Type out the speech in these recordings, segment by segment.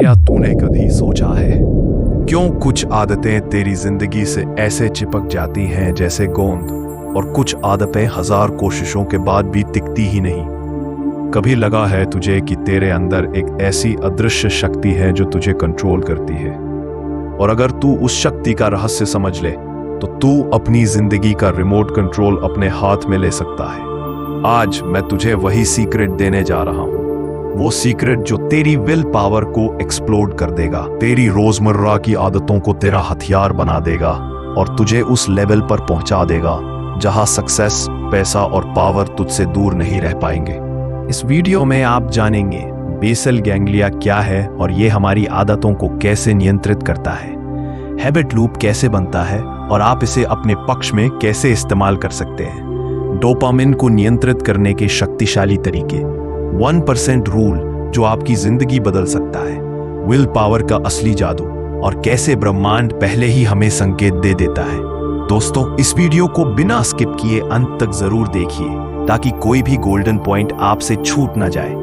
क्या तूने कभी सोचा है क्यों कुछ आदतें तेरी जिंदगी से ऐसे चिपक जाती हैं जैसे गोंद, और कुछ आदतें 1000 कोशिशों के बाद भी टिकती ही नहीं? कभी लगा है तुझे कि तेरे अंदर एक ऐसी अदृश्य शक्ति है जो तुझे कंट्रोल करती है, और अगर तू उस शक्ति का रहस्य समझ ले तो तू अपनी जिंदगी का रिमोट कंट्रोल अपने हाथ में ले सकता है। आज मैं तुझे वही सीक्रेट देने जा रहा हूं, वो सीक्रेट जो तेरी विल पावर को एक्सप्लोड कर देगा, तेरी रोजमर्रा की आदतों को तेरा हथियार बना देगा और तुझे उस लेवल पर पहुंचा देगा जहां सक्सेस, पैसा और पावर तुझसे दूर नहीं रह पाएंगे। इस वीडियो में आप जानेंगे बेसल गैंग्लिया क्या है और ये हमारी आदतों को कैसे नियंत्रित करता है, हैबिट लूप कैसे बनता है और आप इसे अपने पक्ष में कैसे इस्तेमाल कर सकते हैं, डोपामिन को नियंत्रित करने के शक्तिशाली तरीके, 1% रूल जो आपकी जिंदगी बदल सकता है, विल पावर का असली जादू और कैसे ब्रह्मांड पहले ही हमें संकेत दे देता है। दोस्तों, इस वीडियो को बिना स्किप किए अंत तक जरूर देखिए ताकि कोई भी गोल्डन पॉइंट आपसे छूट ना जाए।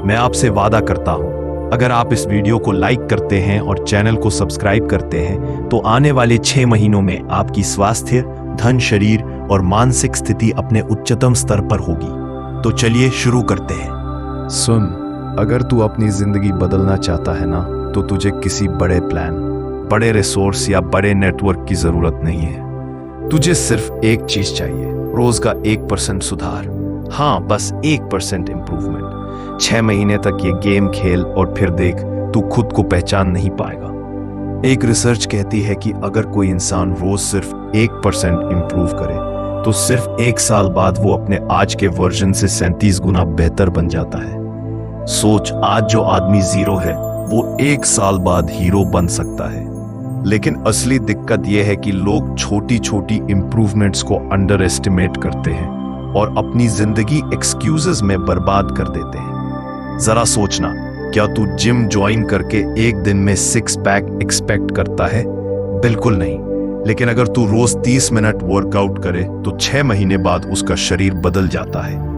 मैं आपसे वादा करता हूं, अगर आप इस वीडियो को लाइक करते हैं और चैनल को सब्सक्राइब करते हैं तो आने वाले 6 महीनों में आपकी स्वास्थ्य, धन, शरीर और मानसिक स्थिति अपने उच्चतम स्तर पर होगी। तो चलिए शुरू करते हैं। सुन, अगर तू अपनी जिंदगी बदलना चाहता है ना तो तुझे किसी बड़े प्लान, बड़े रिसोर्स या बड़े नेटवर्क की जरूरत नहीं है। तुझे सिर्फ एक चीज चाहिए, रोज का 1% सुधार। हाँ, बस 1% इंप्रूवमेंट। 6 महीने तक ये गेम खेल और फिर देख, तू खुद को पहचान नहीं पाएगा। एक रिसर्च कहती है कि अगर कोई इंसान रोज सिर्फ 1% इंप्रूव करे तो सिर्फ 1 साल बाद वो अपने आज के वर्जन से 37 गुना बेहतर बन जाता है। सोच, आज जो आदमी 0 है वो 1 साल बाद हीरो बन सकता है। लेकिन असली दिक्कत यह है कि लोग छोटी छोटी इंप्रूवमेंट्स को अंडर एस्टिमेट करते हैं और अपनी जिंदगी एक्सक्यूजेस में बर्बाद कर देते हैं। जरा सोचना, क्या तू जिम ज्वाइन करके एक दिन में 6 पैक एक्सपेक्ट करता है? बिल्कुल नहीं। लेकिन अगर तू रोज 30 मिनट वर्कआउट करे तो 6 महीने बाद उसका शरीर बदल जाता है।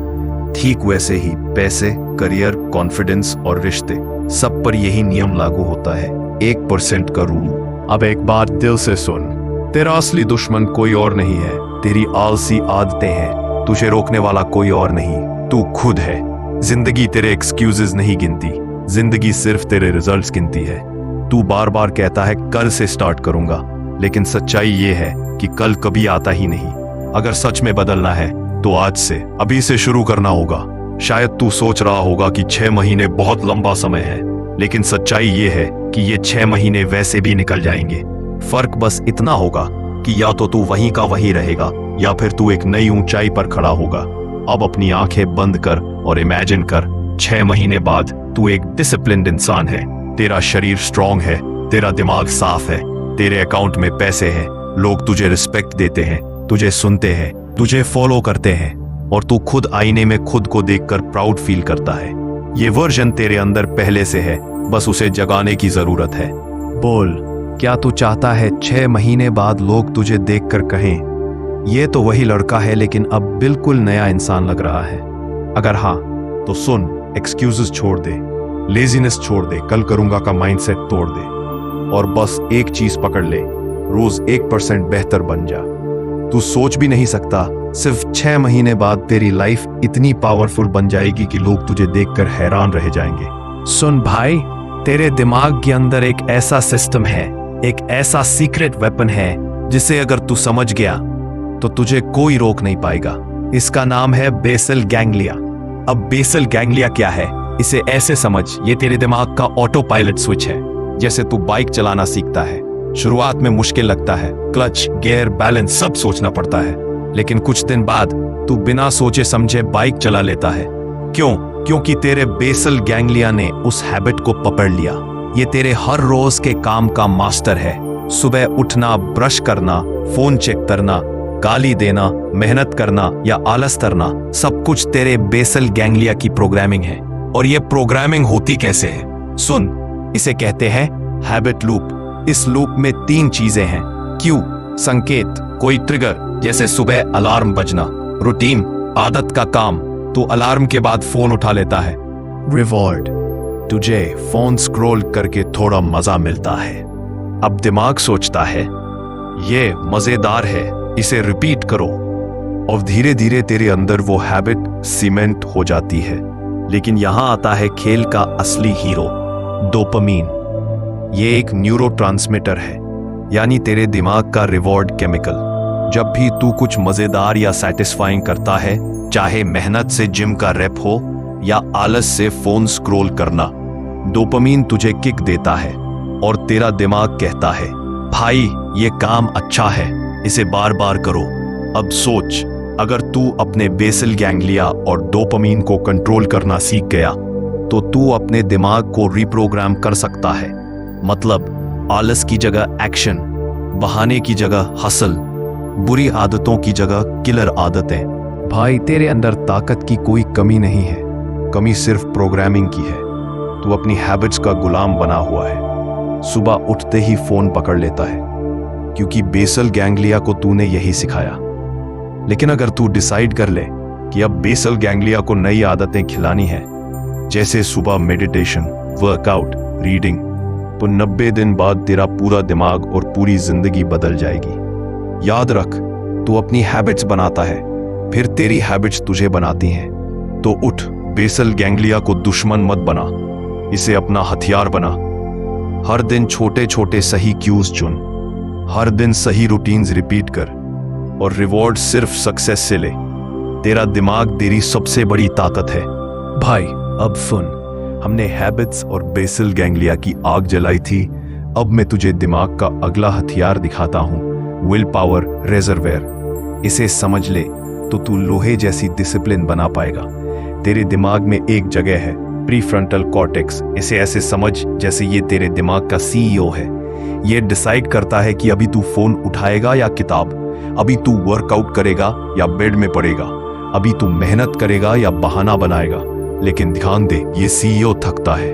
ठीक वैसे ही पैसे, करियर, कॉन्फिडेंस और रिश्ते, सब पर यही नियम लागू होता है, 1% का रूल। अब एक बात दिल से सुन, तेरा असली दुश्मन कोई और नहीं है, तेरी आलसी आदतें हैं। तुझे रोकने वाला कोई और नहीं, तू खुद है। जिंदगी तेरे एक्सक्यूजेस नहीं गिनती, जिंदगी सिर्फ तेरे रिजल्ट्स गिनती है। तू बार बार कहता है कल से स्टार्ट करूंगा, लेकिन सच्चाई ये है कि कल कभी आता ही नहीं। अगर सच में बदलना है तो आज से, अभी से शुरू करना होगा। शायद तू सोच रहा होगा कि 6 महीने बहुत लंबा समय है, लेकिन सच्चाई ये है कि ये 6 महीने वैसे भी निकल जाएंगे। फर्क बस इतना होगा कि या तो तू वहीं का वहीं रहेगा या फिर तू एक नई ऊंचाई पर खड़ा होगा। अब अपनी आंखें बंद कर और इमेजिन कर, 6 महीने बाद तू एक डिसिप्लिन्ड इंसान है, तेरा शरीर स्ट्रांग है, तेरा दिमाग साफ है, तेरे अकाउंट में पैसे हैं, लोग तुझे रिस्पेक्ट देते हैं, तुझे सुनते हैं, तुझे फॉलो करते हैं और तू खुद आईने में खुद को देखकर प्राउड फील करता है। ये वर्जन तेरे अंदर पहले से है, बस उसे जगाने की जरूरत है। बोल, क्या तू चाहता है 6 महीने बाद लोग तुझे देखकर कहें, ये तो वही लड़का है लेकिन अब बिल्कुल नया इंसान लग रहा है? अगर हाँ तो सुन, एक्सक्यूजेस छोड़ दे, लेजीनेस छोड़ दे, कल करूंगा का माइंडसेट तोड़ दे और बस एक चीज पकड़ ले, रोज 1% बेहतर बन जा। तू सोच भी नहीं सकता, सिर्फ 6 महीने बाद तेरी लाइफ इतनी पावरफुल बन जाएगी कि लोग तुझे देखकर हैरान रह जाएंगे। सुन भाई, तेरे दिमाग के अंदर एक ऐसा सिस्टम है, एक ऐसा सीक्रेट वेपन है जिसे अगर तू समझ गया तो तुझे कोई रोक नहीं पाएगा। इसका नाम है बेसल गैंग्लिया। अब बेसल गैंग्लिया क्या है, इसे ऐसे समझ, ये तेरे दिमाग का ऑटो पायलट स्विच है। जैसे तू बाइक चलाना सीखता है, शुरुआत में मुश्किल लगता है, क्लच, गियर, बैलेंस सब सोचना पड़ता है, लेकिन कुछ दिन बाद तू बिना सोचे समझे बाइक चला लेता है। क्यों? क्योंकि तेरे बेसल गैंग्लिया ने उस हैबिट को पकड़ लिया। ये तेरे हर रोज के काम का मास्टर है। सुबह उठना, ब्रश करना, फोन चेक करना, गाली देना, मेहनत करना या आलस करना, सब कुछ तेरे बेसल गैंग्लिया की प्रोग्रामिंग है। और ये प्रोग्रामिंग होती कैसे है? सुन, इसे कहते हैं हैबिट लूप। इस लूप में 3 चीजें हैं, क्यू संकेत, कोई ट्रिगर जैसे सुबह अलार्म बजना, रूटीन आदत का काम, तो अलार्म के बाद फोन उठा लेता है, रिवॉर्ड तुझे फोन स्क्रॉल करके थोड़ा मजा मिलता है। अब दिमाग सोचता है ये मजेदार है, इसे रिपीट करो, और धीरे धीरे तेरे अंदर वो हैबिट सीमेंट हो जाती है। लेकिन यहां आता है खेल का असली हीरो, डोपामीन। ये एक न्यूरोट्रांसमीटर है, यानी तेरे दिमाग का रिवॉर्ड केमिकल। जब भी तू कुछ मजेदार या सेटिस्फाइंग करता है, चाहे मेहनत से जिम का रेप हो या आलस से फोन स्क्रॉल करना, डोपामीन तुझे किक देता है और तेरा दिमाग कहता है भाई ये काम अच्छा है, इसे बार बार करो। अब सोच, अगर तू अपने बेसल गैंग्लिया और डोपामीन को कंट्रोल करना सीख गया तो तू अपने दिमाग को रिप्रोग्राम कर सकता है। मतलब आलस की जगह एक्शन, बहाने की जगह हसल, बुरी आदतों की जगह किलर आदतें। भाई तेरे अंदर ताकत की कोई कमी नहीं है, कमी सिर्फ प्रोग्रामिंग की है। तू अपनी हैबिट्स का गुलाम बना हुआ है। सुबह उठते ही फोन पकड़ लेता है क्योंकि बेसल गैंग्लिया को तूने यही सिखाया। लेकिन अगर तू डिसाइड कर ले कि अब बेसल गैंग्लिया को नई आदतें खिलानी है, जैसे सुबह मेडिटेशन, वर्कआउट, रीडिंग, तो 90 दिन बाद तेरा पूरा दिमाग और पूरी जिंदगी बदल जाएगी। याद रख, तू अपनी हैबिट्स बनाता है, फिर तेरी हैबिट्स तुझे बनाती हैं। तो उठ, बेसल गैंग्लिया को दुश्मन मत बना, इसे अपना हथियार बना। हर दिन छोटे छोटे सही क्यूज चुन, हर दिन सही रूटीन्स रिपीट कर, और रिवॉर्ड सिर्फ सक्सेस से ले। तेरा दिमाग तेरी सबसे बड़ी ताकत है। भाई अब सुन, हमने हैबिट्स और बेसल गैंग्लिया की आग जलाई थी। अब मैं तुझे दिमाग का अगला हथियार दिखाता हूं, विल पावर रिजर्वेयर। इसे समझ ले तो तू लोहे जैसी डिसिप्लिन बना पाएगा। तेरे दिमाग में एक जगह है, प्रीफ्रंटल कॉर्टेक्स। इसे ऐसे समझ जैसे ये तेरे दिमाग का सीईओ है। ये डिसाइड करता है कि अभी तू फोन उठाएगा या किताब, अभी तू वर्कआउट करेगा या बेड में पड़ेगा, अभी तू मेहनत करेगा या बहाना बनाएगा। लेकिन ध्यान दे, ये सीईओ थकता है।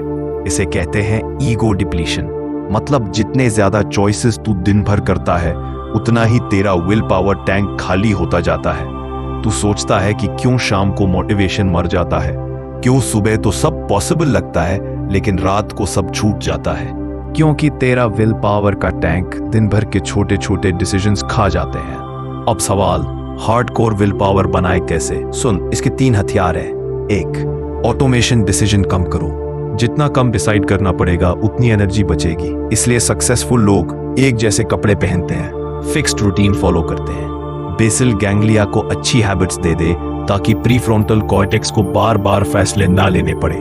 इसे कहते हैं ईगो डिप्लीशन। मतलब जितने ज्यादा चॉइसेस तू दिन भर करता है, उतना ही तेरा विल पावर टैंक खाली होता जाता है। तू सोचता है कि क्यों शाम को मोटिवेशन मर जाता है, क्यों सुबह तो सब पॉसिबल लगता है लेकिन रात को सब छूट जाता है। क्योंकि तेरा विल पावर का टैंक दिन भर के छोटे छोटे डिसीजंस खा जाते हैं। अब सवाल, हार्डकोर विल पावर बनाए कैसे? सुन, इसके 3 हथियार हैं। 1, ऑटोमेशन डिसीजन कम करो। जितना कम डिसाइड करना पड़ेगा उतनी एनर्जी बचेगी। इसलिए सक्सेसफुल लोग एक जैसे कपड़े पहनते हैं, फिक्स्ड रूटीन फॉलो करते हैं। बेसल गैंग्लिया को अच्छी हैबिट्स दे दे ताकि प्रीफ्रंटल कॉर्टेक्स को बार बार फैसले ना लेने पड़े।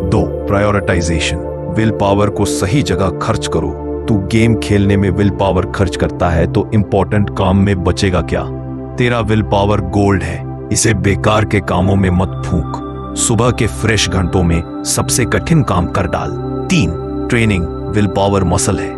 2, प्रायोरिटाइजेशन। विल पावर को सही जगह खर्च करो। तू गेम खेलने में विल पावर खर्च करता है तो इंपॉर्टेंट काम में बचेगा क्या? तेरा विल पावर गोल्ड है, इसे बेकार के कामों में मत फूंक। सुबह के फ्रेश घंटों में सबसे कठिन काम कर डाल। 3, ट्रेनिंग। विल पावर मसल है।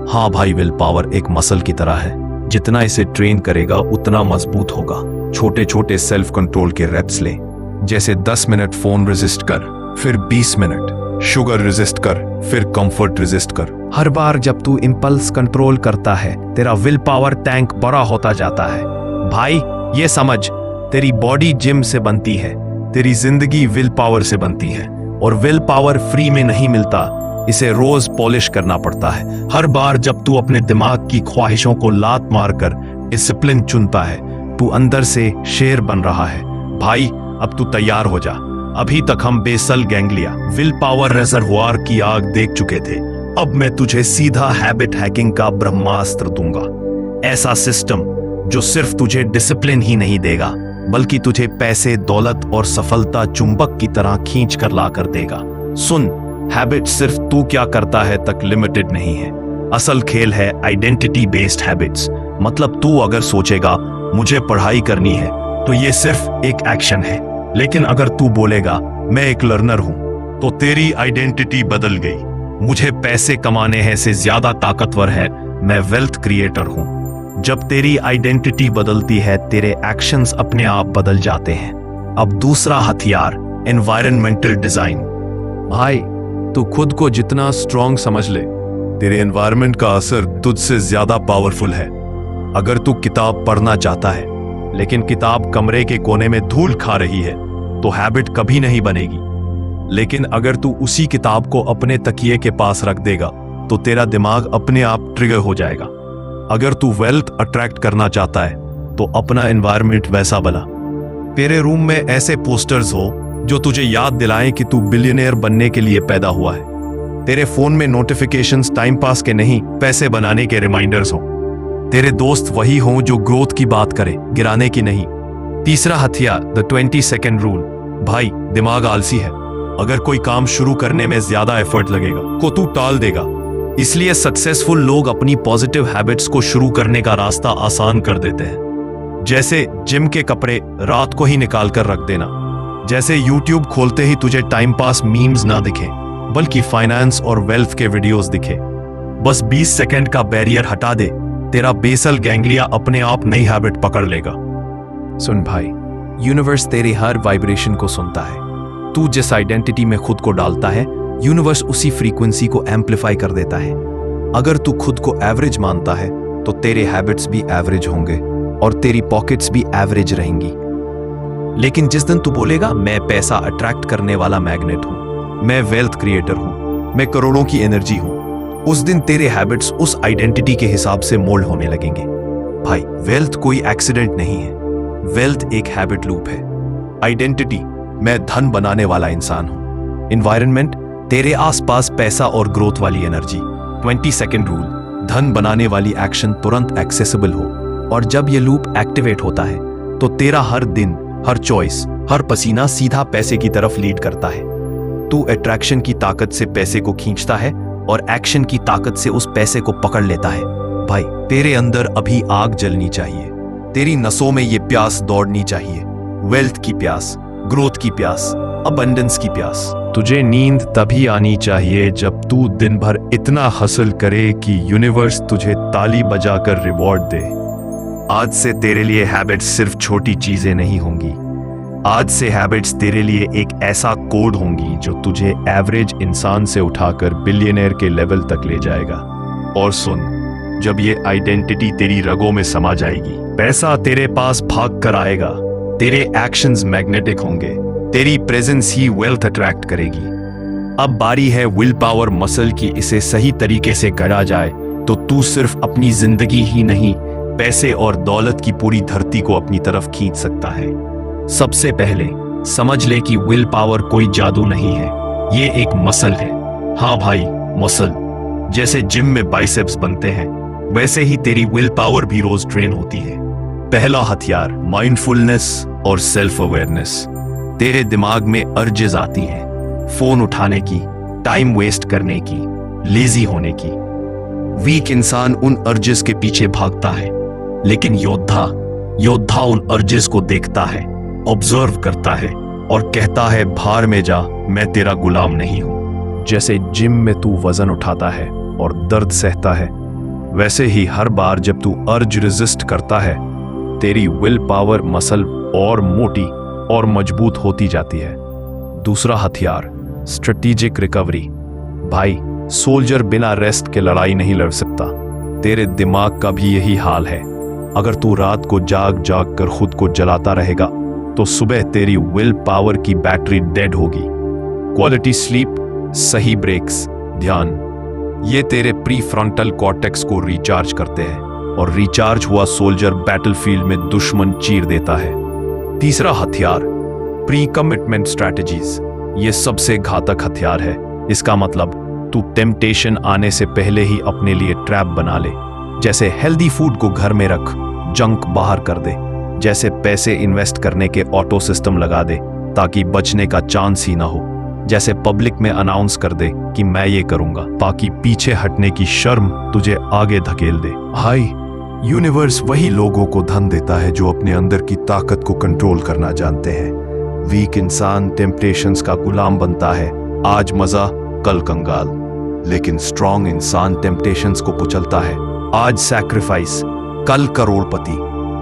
हाँ भाई, विल पावर एक मसल की तरह है। जितना इसे ट्रेन करेगा उतना मजबूत होगा। छोटे छोटे सेल्फ कंट्रोल के रेप्स ले, जैसे 10 मिनट फोन रेजिस्ट कर, फिर 20 मिनट शुगर रेजिस्ट कर, फिर कंफर्ट रेजिस्ट कर। हर बार जब तू इंपल्स कंट्रोल करता है, तेरा विल पावर टैंक बड़ा होता जाता है। भाई ये समझ, तेरी बॉडी जिम से बनती है, तेरी जिंदगी विल पावर से बनती है। और विल पावर फ्री में नहीं मिलता, इसे रोज पॉलिश करना पड़ता है। हर बार जब तू अपने दिमाग की ख्वाहिशों को लात मारकर डिसिप्लिन चुनता है, तू अंदर से शेर बन रहा है। भाई अब तू तैयार हो जा। अभी तक हम basal ganglia, willpower reservoir की आग देख चुके थे। अब मैं तुझे सीधा हैबिट हैकिंग का ब्रह्मास्त्र दूंगा। ऐसा सिस्टम जो सिर्फ तुझे डिसिप्लिन ही नहीं देगा, बल्कि तुझे पैसे, दौलत और सफलता चुंबक की तरह खींच कर ला कर देगा। सुन, हैबिट सिर्फ तू क्या करता है तक लिमिटेड नहीं है। असल खेल है आइडेंटिटी बेस्ड हैबिट्स। मतलब तू अगर सोचेगा मुझे पढ़ाई करनी है तो ये सिर्फ एक एक्शन है, लेकिन अगर तू बोलेगा मैं एक लर्नर हूं, तो तेरी आइडेंटिटी बदल गई। मुझे पैसे कमाने हैं से ज्यादा ताकतवर है मैं वेल्थ क्रिएटर हूं। जब तेरी आइडेंटिटी बदलती है, तेरे एक्शंस अपने आप बदल जाते हैं। अब दूसरा हथियार, एनवायरमेंटल डिजाइन। भाई तू खुद को जितना स्ट्रॉन्ग समझ ले, तेरे एनवायरनमेंट का असर तुझसे ज्यादा पावरफुल है। अगर तू किताब पढ़ना चाहता है लेकिन किताब कमरे के कोने में धूल खा रही है, तो हैबिट कभी नहीं बनेगी। लेकिन अगर तू उसी किताब को अपने तकिए के पास रख देगा तो तेरा दिमाग अपने आप ट्रिगर हो जाएगा। अगर तू वेल्थ अट्रैक्ट करना चाहता है तो अपना एनवायरनमेंट वैसा बना। तेरे रूम में ऐसे पोस्टर्स हो जो तुझे याद दिलाएं कि तू बिलियनियर बनने के लिए पैदा हुआ है। तेरे फोन में नोटिफिकेशंस टाइम पास के नहीं, पैसे बनाने के रिमाइंडर्स हो। तेरे दोस्त वही हों जो ग्रोथ की बात करे, गिराने की नहीं। तीसरा हथियार, द 20 सेकेंड रूल। भाई, दिमाग आलसी है। अगर कोई काम शुरू करने में ज्यादा एफर्ट लगेगा को तू टाल देगा। इसलिए सक्सेसफुल लोग अपनी पॉजिटिव हैबिट्स को शुरू करने का रास्ता आसान कर देते हैं। जैसे जिम के कपड़े रात को ही निकाल कर रख देना। जैसे यूट्यूब खोलते ही तुझे टाइम पास मीम्स ना दिखे, बल्कि फाइनेंस और वेल्थ के वीडियोस दिखे। बस 20 सेकंड का बैरियर हटा दे, तेरा बेसल गैंग्लिया अपने आप नई हैबिट पकड़ लेगा। सुन भाई, यूनिवर्स तेरे हर वाइब्रेशन को सुनता है। तू जिस आइडेंटिटी में खुद को डालता है, यूनिवर्स उसी फ्रीक्वेंसी को एम्पलीफाई कर देता है। अगर तू खुद को एवरेज मानता है तो तेरे हैबिट्स भी एवरेज होंगे और तेरी पॉकेट्स भी एवरेज रहेंगी। लेकिन जिस दिन तू बोलेगा मैं पैसा अट्रैक्ट करने वाला मैग्नेट हूं, मैं वेल्थ क्रिएटर हूं, मैं करोड़ों की एनर्जी हूं, उस दिन तेरे हैबिट्स उस आइडेंटिटी के हिसाब से मोल्ड होने लगेंगे। भाई, वेल्थ कोई एक्सीडेंट नहीं है, वेल्थ एक हैबिट लूप है। आइडेंटिटी, मैं धन बनाने वाला इंसान हूं। एनवायरनमेंट, तेरे आसपास पैसा और ग्रोथ वाली एनर्जी। 20 सेकेंड रूल, धन बनाने वाली एक्शन तुरंत एक्सेसिबल हो। और जब यह लूप एक्टिवेट होता है तो तेरा हर दिन, हर चॉइस, हर पसीना सीधा पैसे की तरफ लीड करता है। तू अट्रैक्शन की ताकत से पैसे को खींचता है और एक्शन की ताकत से उस पैसे को पकड़ लेता है। भाई, तेरे अंदर अभी आग जलनी चाहिए। तेरी नसों में ये प्यास दौड़नी चाहिए। वेल्थ की प्यास, ग्रोथ की प्यास, अबंडेंस की प्यास। तुझे नींद तभी आनी चाहिए जब तू दिन भर इतना हासिल करे कि यूनिवर्स तुझे ताली बजाकर रिवॉर्ड दे। आज से तेरे लिए हैबिट्स सिर्फ छोटी चीजें नहीं होंगी। आज से हैबिट्स तेरे लिए एक ऐसा कोड होंगी जो तुझे एवरेज इंसान से उठाकर बिलियनर के लेवल तक ले जाएगा। और सुन, जब ये आइडेंटिटी तेरी रगों में समा जाएगी, पैसा तेरे पास भाग कर आएगा। तेरे एक्शंस मैग्नेटिक होंगे, तेरी प्रेजेंस ही वेल्थ अट्रैक्ट करेगी। अब बारी है विल पावर मसल की। इसे सही तरीके से गढ़ा जाए तो तू सिर्फ अपनी जिंदगी ही नहीं, पैसे और दौलत की पूरी धरती को अपनी तरफ खींच सकता है। सबसे पहले समझ ले कि विल पावर कोई जादू नहीं है, ये एक मसल है। हाँ भाई, मसल। जैसे जिम में बाइसेप्स बनते हैं, वैसे ही तेरी विल पावर भी रोज ट्रेन होती है। पहला हथियार, माइंडफुलनेस और सेल्फ अवेयरनेस। तेरे दिमाग में अर्जेस आती हैं, फोन उठाने की, टाइम वेस्ट करने की, लेजी होने की। वीक इंसान उन अर्जेस के पीछे भागता है, लेकिन योद्धा उन अर्जेस को देखता है, ऑब्जर्व करता है और कहता है भार में जा, मैं तेरा गुलाम नहीं हूं। जैसे जिम में तू वजन उठाता है और दर्द सहता है, वैसे ही हर बार जब तू अर्ज रेजिस्ट करता है, तेरी विल पावर मसल और मोटी और मजबूत होती जाती है। दूसरा हथियार, स्ट्रेटेजिक रिकवरी। भाई, सोल्जर बिना रेस्ट के लड़ाई नहीं लड़ सकता। तेरे दिमाग का भी यही हाल है। अगर तू रात को जाग जाग कर खुद को जलाता रहेगा तो सुबह तेरी विल पावर की बैटरी डेड होगी। क्वालिटी स्लीप, सही ब्रेक्स, ध्यान, ये तेरे प्री फ्रंटल कॉर्टेक्स को रिचार्ज करते हैं और रिचार्ज हुआ सोल्जर बैटलफील्ड में दुश्मन चीर देता है। तीसरा हथियार, प्री कमिटमेंट स्ट्रैटेजीज। ये सबसे घातक हथियार है। इसका मतलब तू टेम्पटेशन आने से पहले ही अपने लिए ट्रैप बना ले। जैसे हेल्दी फूड को घर में रख, जंक बाहर कर दे। जैसे पैसे इन्वेस्ट करने के ऑटो सिस्टम लगा दे ताकि बचने का चांस ही ना हो। जैसे पब्लिक में अनाउंस कर दे कि मैं ये करूंगा, ताकि पीछे हटने की शर्म तुझे आगे धकेल दे। हाय, यूनिवर्स वही लोगों को धन देता है जो अपने अंदर की ताकत को कंट्रोल करना जानते हैं। वीक इंसान टेम्पटेशंस का गुलाम बनता है, आज मजा कल कंगाल। लेकिन स्ट्रॉन्ग इंसान टेम्पटेशंस को कुचलता है, आज सैक्रिफाइस कल करोड़पति।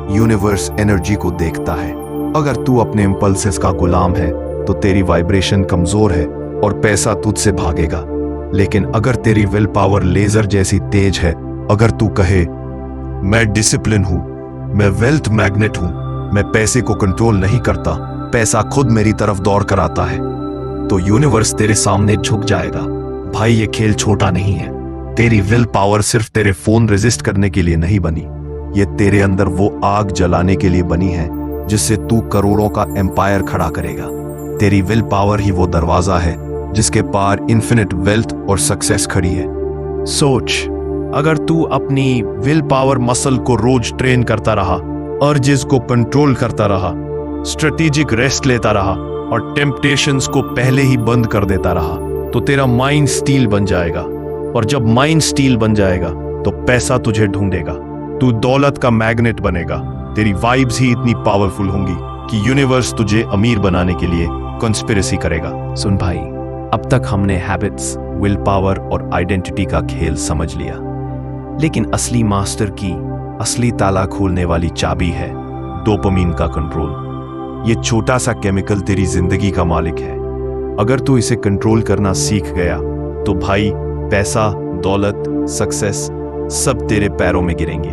यूनिवर्स एनर्जी को देखता है। अगर तू अपने इंपल्सेस का गुलाम है तो तेरी वाइब्रेशन कमजोर है और पैसा तुझसे भागेगा। लेकिन अगर तेरी विल पावर लेजर जैसी तेज है, अगर तू कहे मैं डिसिप्लिन हूं, मैं वेल्थ मैग्नेट हूं, मैं पैसे को कंट्रोल नहीं करता, पैसा खुद मेरी तरफ दौड़ कर आता है, तो यूनिवर्स तेरे सामने झुक जाएगा। भाई ये खेल छोटा नहीं है। तेरी विल पावर सिर्फ तेरे फोन रेजिस्ट करने के लिए नहीं बनी, ये तेरे अंदर वो आग जलाने के लिए बनी है जिससे तू करोड़ों का एम्पायर खड़ा करेगा। तेरी विल पावर ही वो दरवाजा है जिसके पार इन्फिनिट वेल्थ और सक्सेस खड़ी है। सोच, अगर तू अपनी विल पावर मसल को रोज ट्रेन करता रहा, अर्जेस को कंट्रोल करता रहा, स्ट्रेटेजिक रेस्ट लेता रहा और टेम्पटेशंस को पहले ही बंद कर देता रहा, तो तेरा माइंड स्टील बन जाएगा। और जब माइंड स्टील बन जाएगा तो पैसा तुझे ढूंढेगा, तू दौलत का मैग्नेट बनेगा। तेरी वाइब्स ही इतनी पावरफुल होंगी कि यूनिवर्स तुझे अमीर बनाने के लिए कॉन्स्पिरेसी करेगा। सुन भाई, अब तक हमने हैबिट्स, विल पावर और आइडेंटिटी का खेल समझ लिया, लेकिन असली मास्टर की असली ताला खोलने वाली चाबी है डोपामिन का कंट्रोल। ये छोटा सा केमिकल तेरी जिंदगी का मालिक है। अगर तू इसे कंट्रोल करना सीख गया तो भाई पैसा, दौलत, सक्सेस सब तेरे पैरों में गिरेंगे।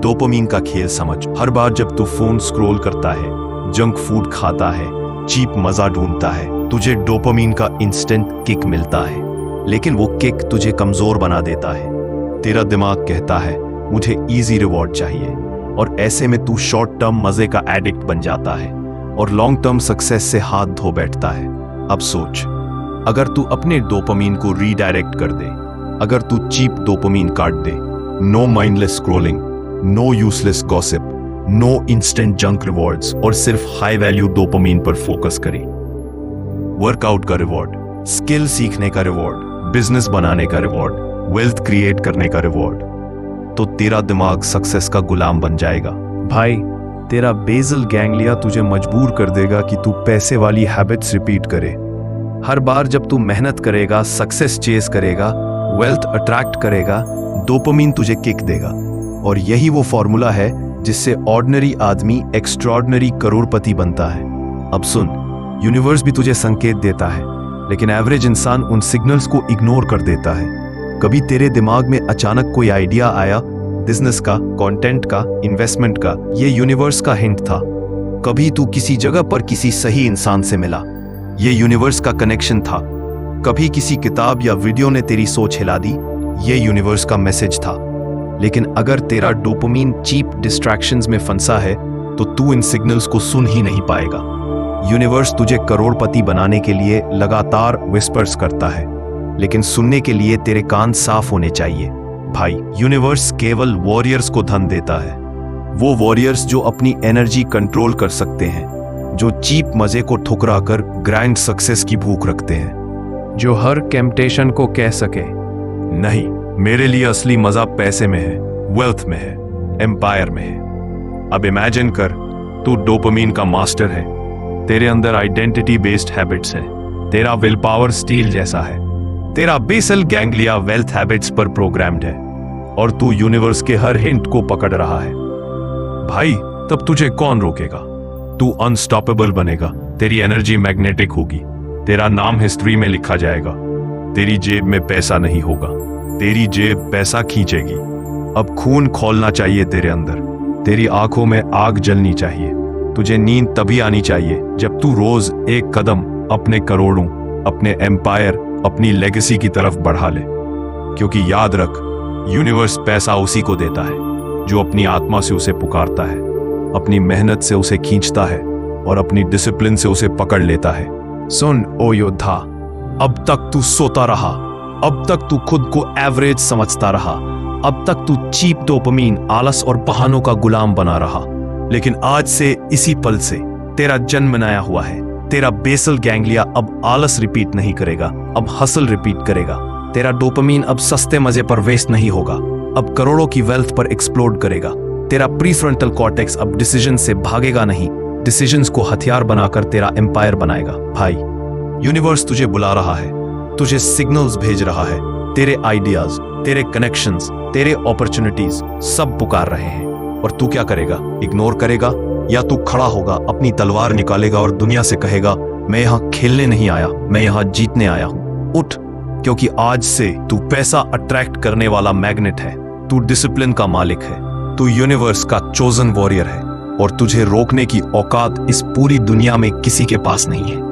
डोपामिन का खेल समझ। हर बार जब तू फोन स्क्रॉल करता है, जंक फूड खाता है, चीप मजा ढूंढता है, तुझे डोपामिन का इंस्टेंट किक मिलता है, लेकिन वो किक तुझे कमजोर बना देता है। तेरा दिमाग कहता है मुझे इजी रिवॉर्ड चाहिए, और ऐसे में तू शॉर्ट टर्म मजे का एडिक्ट बन जाता है और लॉन्ग टर्म सक्सेस से हाथ धो बैठता है। अब सोच, अगर तू अपने डोपामिन को रीडायरेक्ट कर दे, अगर तू चीप डोपामिन काट दे, no mindless scrolling, no useless gossip, no instant junk rewards, और सिर्फ हाई वैल्यू डोपामिन पर फोकस करे। वर्कआउट का रिवॉर्ड, स्किल सीखने का रिवॉर्ड, बिजनेस बनाने का रिवॉर्ड, वेल्थ क्रिएट करने का रिवॉर्ड, तो तेरा दिमाग सक्सेस का गुलाम बन जाएगा। भाई, तेरा बेसल गैंग्लिया तुझे मजबूर कर देगा कि तू पैसे वाली हैबिट्स रिपीट करे। हर बार जब तू मेहनत करेगा, सक्सेस चेस करेगा, वेल्थ अट्रैक्ट करेगा, डोपामिन तुझे किक देगा। और यही वो फॉर्मूला है जिससे ऑर्डिनरी आदमी एक्स्ट्रॉर्डिनरी करोड़पति बनता है। अब सुन, यूनिवर्स भी तुझे संकेत देता है, लेकिन एवरेज इंसान उन सिग्नल्स को इग्नोर कर देता है। कभी तेरे दिमाग में अचानक कोई आइडिया आया, बिजनेस का, कंटेंट का, इन्वेस्टमेंट का, ये यूनिवर्स का हिंट था। कभी तू किसी जगह पर किसी सही इंसान से मिला, ये यूनिवर्स का कनेक्शन था। कभी किसी किताब या वीडियो ने तेरी सोच हिला दी, ये यूनिवर्स का मैसेज था। लेकिन अगर तेरा डोपामिन चीप डिस्ट्रैक्शंस में फंसा है तो तू इन सिग्नल्स को सुन ही नहीं पाएगा। यूनिवर्स तुझे करोड़पति बनाने के लिए लगातार विस्पर्स करता है, लेकिन सुनने के लिए तेरे कान साफ होने चाहिए। भाई, यूनिवर्स केवल वॉरियर्स को धन देता है, वो वॉरियर्स जो अपनी एनर्जी कंट्रोल कर सकते हैं, जो चीप मजे को ठुकरा कर ग्रैंड सक्सेस की भूख रखते हैं, जो हर टेम्पटेशन को कह सके नहीं, मेरे लिए असली मजा पैसे में है, वेल्थ में है, एम्पायर में है। अब इमेजिन कर, तू डोपामिन का मास्टर है, तेरे अंदर आइडेंटिटी बेस्ड हैबिट्स है, तेरा विल पावर स्टील जैसा है, तेरा बेसल गैंग्लिया वेल्थ हैबिट्स पर प्रोग्राम्ड है, और तू यूनिवर्स के हर हिंट को पकड़ रहा है। भाई, तब तुझे कौन रोकेगा? तू अनस्टॉपेबल बनेगा, तेरी एनर्जी मैग्नेटिक होगी, तेरा नाम हिस्ट्री में लिखा जाएगा। तेरी जेब में पैसा नहीं होगा, तेरी जेब पैसा खींचेगी। अब खून खौलना चाहिए तेरे अंदर, तेरी आंखों में आग जलनी चाहिए। तुझे नींद तभी आनी चाहिए जब तू रोज एक कदम अपने करोड़ों, अपने एम्पायर, अपनी लेगेसी की तरफ बढ़ा ले। क्योंकि याद रख, यूनिवर्स पैसा उसी को देता है जो अपनी आत्मा से उसे पुकारता है, अपनी मेहनत से उसे खींचता है और अपनी डिसिप्लिन से उसे पकड़ लेता है। सुन ओ योद्धा, अब तक तू सोता रहा, अब तक तू खुद को एवरेज समझता रहा, अब तक तू चीप डोपामिन, आलस और बहानों का गुलाम बना रहा। लेकिन आज से, इसी पल से तेरा जन्म नया हुआ है। तेरा बेसल गैंग्लिया अब आलस रिपीट नहीं करेगा, अब हसल रिपीट करेगा। तेरा डोपामिन अब सस्ते मजे पर वेस्ट नहीं होगा, अब करोड़ों की वेल्थ पर एक्सप्लोड करेगा। तेरा प्रीफ्रंटल कॉर्टेक्स अब डिसीजन से भागेगा नहीं, डिसीजंस को हथियार बनाकर तेरा एम्पायर बनाएगा। भाई, यूनिवर्स तुझे बुला रहा है, तुझे सिग्नल्स भेज रहा है। तेरे आइडियाज, तेरे कनेक्शंस, तेरे अपॉर्चुनिटीज सब पुकार रहे हैं। और तू क्या करेगा? इग्नोर करेगा या तू खड़ा होगा, अपनी तलवार निकालेगा और दुनिया से कहेगा, मैं यहां खेलने नहीं आया, मैं यहां जीतने आया हूं। उठ, क्योंकि आज से तू पैसा अट्रैक्ट करने वाला मैग्नेट है, तू डिसिप्लिन का मालिक है, तू यूनिवर्स का चोजन वॉरियर है, और तुझे रोकने की औकात इस पूरी दुनिया में किसी के पास नहीं है।